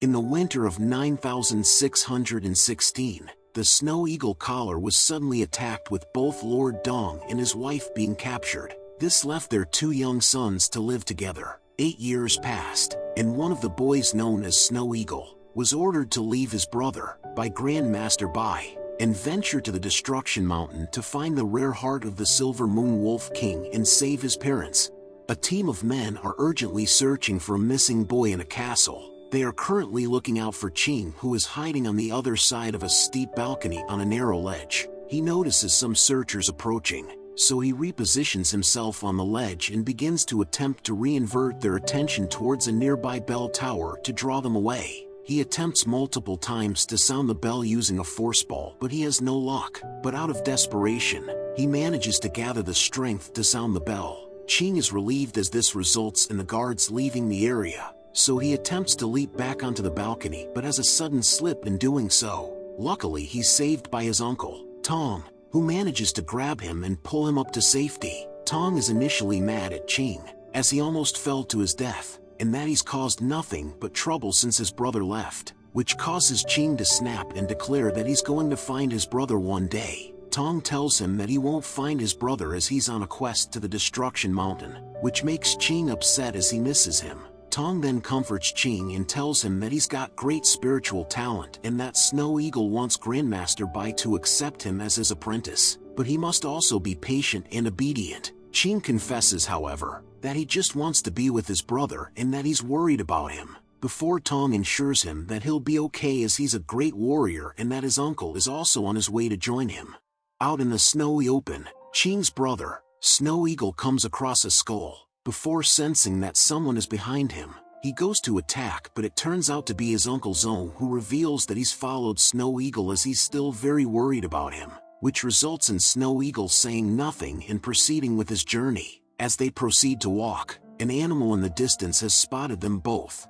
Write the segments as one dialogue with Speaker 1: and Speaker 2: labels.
Speaker 1: In the winter of 9616, the Snow Eagle collar was suddenly attacked with both Lord Dong and his wife being captured. This left their 2 young sons to live together. 8 years passed, and one of the boys, known as Snow Eagle, was ordered to leave his brother, by Grandmaster Bai, and venture to the Destruction Mountain to find the rare heart of the Silver Moon Wolf King and save his parents. A team of men are urgently searching for a missing boy in a castle. They are currently looking out for Ching, who is hiding on the other side of a steep balcony on a narrow ledge. He notices some searchers approaching, so he repositions himself on the ledge and begins to attempt to reinvert their attention towards a nearby bell tower to draw them away. He attempts multiple times to sound the bell using a force ball, but he has no luck. But out of desperation, he manages to gather the strength to sound the bell. Ching is relieved as this results in the guards leaving the area, so he attempts to leap back onto the balcony but has a sudden slip in doing so. Luckily, he's saved by his uncle, Tong, who manages to grab him and pull him up to safety. Tong is initially mad at Ching, as he almost fell to his death, and that he's caused nothing but trouble since his brother left, which causes Ching to snap and declare that he's going to find his brother one day. Tong tells him that he won't find his brother as he's on a quest to the Destruction Mountain, which makes Ching upset as he misses him. Tong then comforts Ching and tells him that he's got great spiritual talent and that Snow Eagle wants Grandmaster Bai to accept him as his apprentice, but he must also be patient and obedient. Ching confesses, however, that he just wants to be with his brother and that he's worried about him, before Tong assures him that he'll be okay as he's a great warrior and that his uncle is also on his way to join him. Out in the snowy open, Ching's brother, Snow Eagle, comes across a skull. Before sensing that someone is behind him, he goes to attack, but it turns out to be his Uncle Zong, who reveals that he's followed Snow Eagle as he's still very worried about him, which results in Snow Eagle saying nothing and proceeding with his journey. As they proceed to walk, an animal in the distance has spotted them both.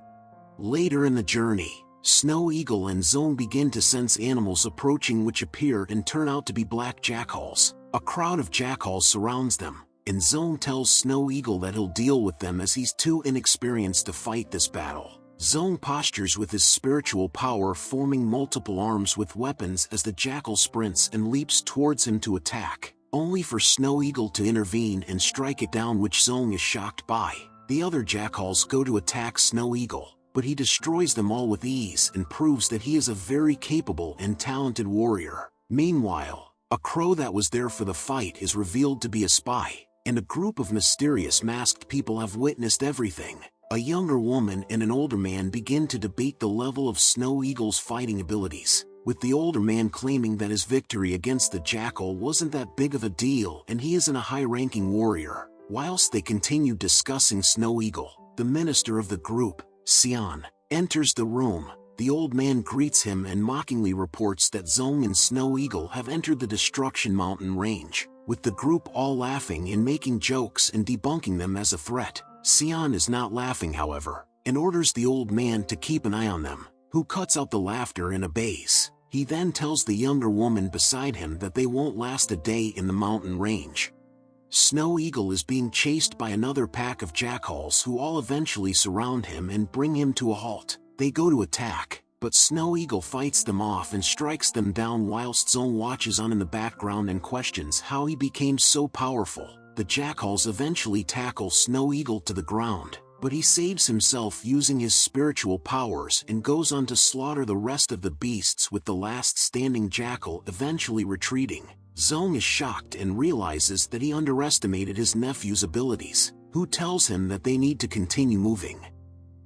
Speaker 1: Later in the journey, Snow Eagle and Zong begin to sense animals approaching, which appear and turn out to be black jackals. A crowd of jackals surrounds them, and Zong tells Snow Eagle that he'll deal with them as he's too inexperienced to fight this battle. Zong postures with his spiritual power, forming multiple arms with weapons as the jackal sprints and leaps towards him to attack, only for Snow Eagle to intervene and strike it down, which Zong is shocked by. The other jackals go to attack Snow Eagle, but he destroys them all with ease and proves that he is a very capable and talented warrior. Meanwhile, a crow that was there for the fight is revealed to be a spy, and a group of mysterious masked people have witnessed everything. A younger woman and an older man begin to debate the level of Snow Eagle's fighting abilities, with the older man claiming that his victory against the jackal wasn't that big of a deal and he isn't a high-ranking warrior. Whilst they continue discussing Snow Eagle, the minister of the group, Xian, enters the room. The old man greets him and mockingly reports that Zong and Snow Eagle have entered the Destruction Mountain range, with the group all laughing and making jokes and debunking them as a threat. Xian is not laughing, however, and orders the old man to keep an eye on them, who cuts out the laughter and obeys. He then tells the younger woman beside him that they won't last a day in the mountain range. Snow Eagle is being chased by another pack of jackals who all eventually surround him and bring him to a halt. They go to attack, but Snow Eagle fights them off and strikes them down whilst Zong watches on in the background and questions how he became so powerful. The jackals eventually tackle Snow Eagle to the ground, but he saves himself using his spiritual powers and goes on to slaughter the rest of the beasts, with the last standing jackal eventually retreating. Zong is shocked and realizes that he underestimated his nephew's abilities, who tells him that they need to continue moving.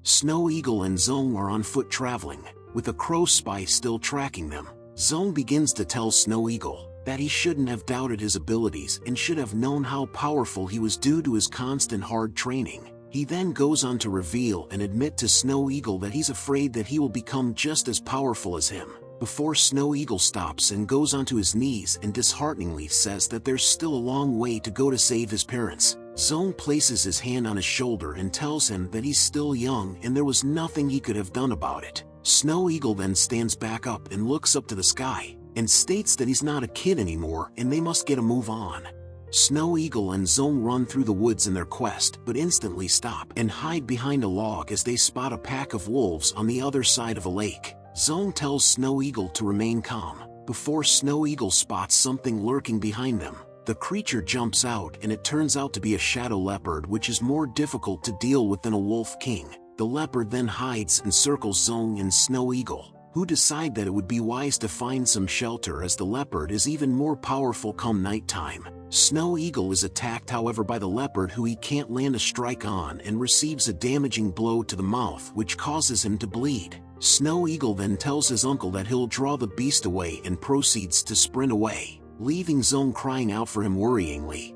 Speaker 1: Snow Eagle and Zong are on foot traveling, with a crow spy still tracking them. Zong begins to tell Snow Eagle that he shouldn't have doubted his abilities and should have known how powerful he was due to his constant hard training. He then goes on to reveal and admit to Snow Eagle that he's afraid that he will become just as powerful as him, before Snow Eagle stops and goes onto his knees and dishearteningly says that there's still a long way to go to save his parents. Zong places his hand on his shoulder and tells him that he's still young and there was nothing he could have done about it. Snow Eagle then stands back up and looks up to the sky, and states that he's not a kid anymore and they must get a move on. Snow Eagle and Zong run through the woods in their quest but instantly stop and hide behind a log as they spot a pack of wolves on the other side of a lake. Zong tells Snow Eagle to remain calm. Before Snow Eagle spots something lurking behind them, the creature jumps out and it turns out to be a shadow leopard, which is more difficult to deal with than a wolf king. The leopard then hides and circles Zong and Snow Eagle, who decide that it would be wise to find some shelter as the leopard is even more powerful come nighttime. Snow Eagle is attacked however by the leopard, who he can't land a strike on, and receives a damaging blow to the mouth which causes him to bleed. Snow Eagle then tells his uncle that he'll draw the beast away and proceeds to sprint away, leaving Zong crying out for him worryingly.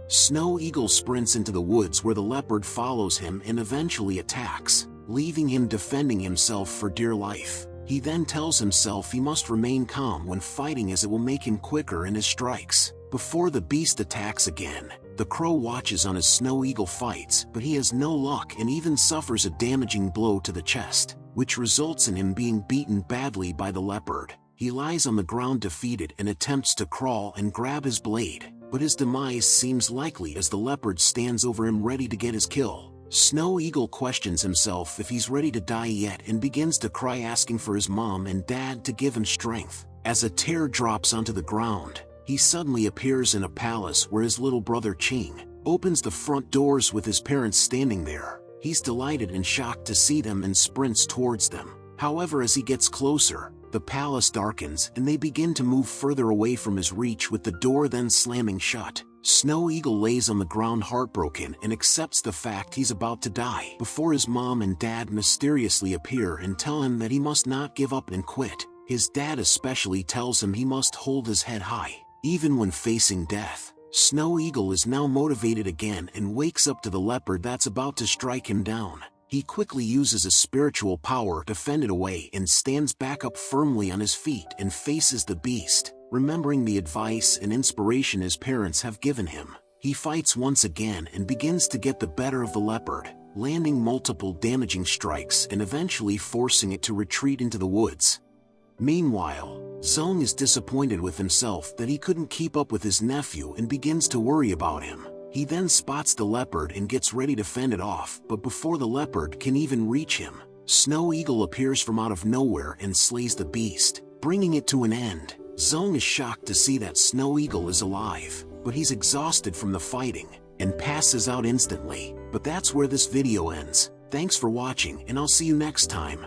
Speaker 1: Snow Eagle sprints into the woods where the leopard follows him and eventually attacks, leaving him defending himself for dear life. He then tells himself he must remain calm when fighting, as it will make him quicker in his strikes. Before the beast attacks again, the crow watches on as Snow Eagle fights, but he has no luck and even suffers a damaging blow to the chest, which results in him being beaten badly by the leopard. He lies on the ground defeated and attempts to crawl and grab his blade, but his demise seems likely as the leopard stands over him ready to get his kill. Snow Eagle questions himself if he's ready to die yet and begins to cry, asking for his mom and dad to give him strength. As a tear drops onto the ground, he suddenly appears in a palace where his little brother Ching opens the front doors with his parents standing there. He's delighted and shocked to see them and sprints towards them. However, as he gets closer, the palace darkens and they begin to move further away from his reach, with the door then slamming shut. Snow Eagle lays on the ground heartbroken and accepts the fact he's about to die before his mom and dad mysteriously appear and tell him that he must not give up and quit. His dad especially tells him he must hold his head high, even when facing death. Snow Eagle is now motivated again and wakes up to the leopard that's about to strike him down. He quickly uses his spiritual power to fend it away and stands back up firmly on his feet and faces the beast. Remembering the advice and inspiration his parents have given him, he fights once again and begins to get the better of the leopard, landing multiple damaging strikes and eventually forcing it to retreat into the woods. Meanwhile, Zong is disappointed with himself that he couldn't keep up with his nephew and begins to worry about him. He then spots the leopard and gets ready to fend it off, but before the leopard can even reach him, Snow Eagle appears from out of nowhere and slays the beast, bringing it to an end. Zong is shocked to see that Snow Eagle is alive, but he's exhausted from the fighting and passes out instantly. But that's where this video ends. Thanks for watching, and I'll see you next time.